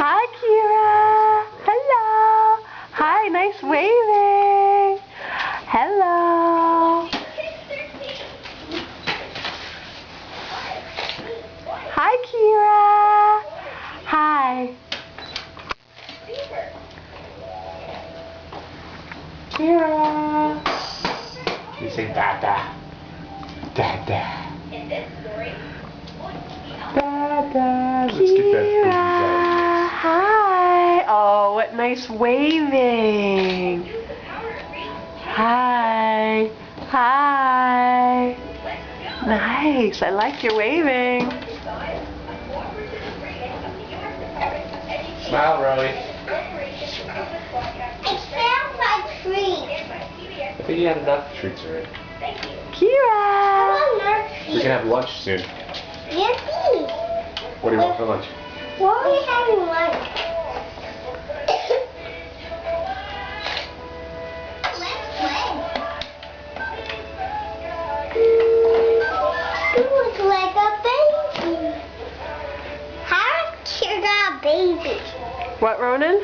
Hi, Kira. Hello. Hi, nice waving. Hello. Hi, Kira. Hi. Kira. You say Dada. Dada. Dada. Let's get that Kira. boobies out. Hi. Oh, what nice waving. Hi. Hi. Nice. I like your waving. Smile, Rowie. I found my treat. I think you had enough treats already. Kira. We can have lunch soon. Yippee! What do you want for lunch? Why are we having lunch? Let's play. You look like a baby. How did got a baby? What, Ronan?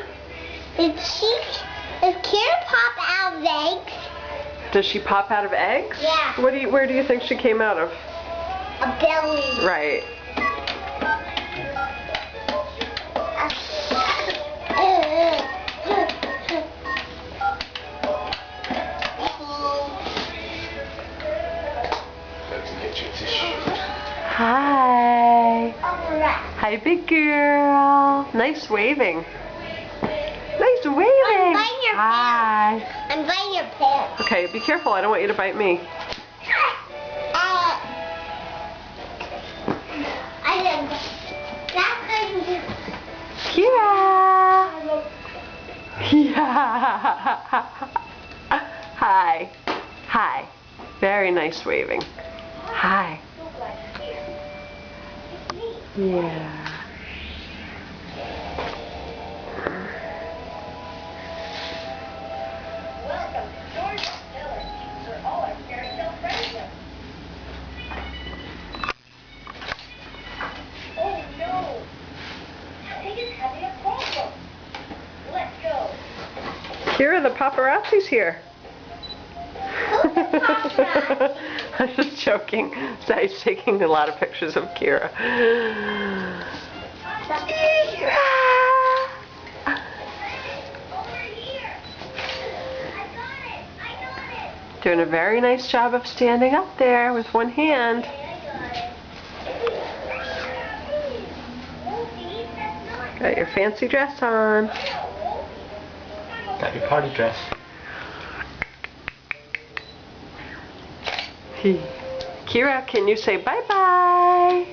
Did Kira pop out of eggs? Does she pop out of eggs? Yeah. Where do you think she came out of? A belly. Right. Let's get your tissue. Hi. Alright. Hi, big girl. Nice waving. Nice waving. biting your Hi. I'm biting your pants. Okay, be careful. I don't want you to bite me. I didn't. That's Kira. Yeah. Hi. Hi. Very nice waving. Hi. Yeah. Welcome to George Miller, where all our fairy tale friends are. Oh no! Pig is having a problem. Let's go. Kira, the paparazzi's here. Who's the paparazzi? I'm just joking. Zai's taking a lot of pictures of Kira. Kira! Over here. I got it. I got it. Doing a very nice job of standing up there with one hand. I got it. Oh, see, that's not Got your fancy dress on. Got your party dress. Kira, can you say bye-bye?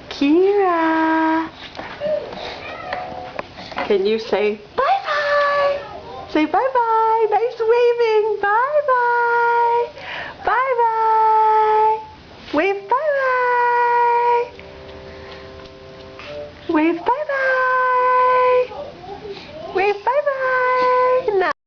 Kira. Can you say bye-bye? Say bye-bye. Nice waving. Bye-bye.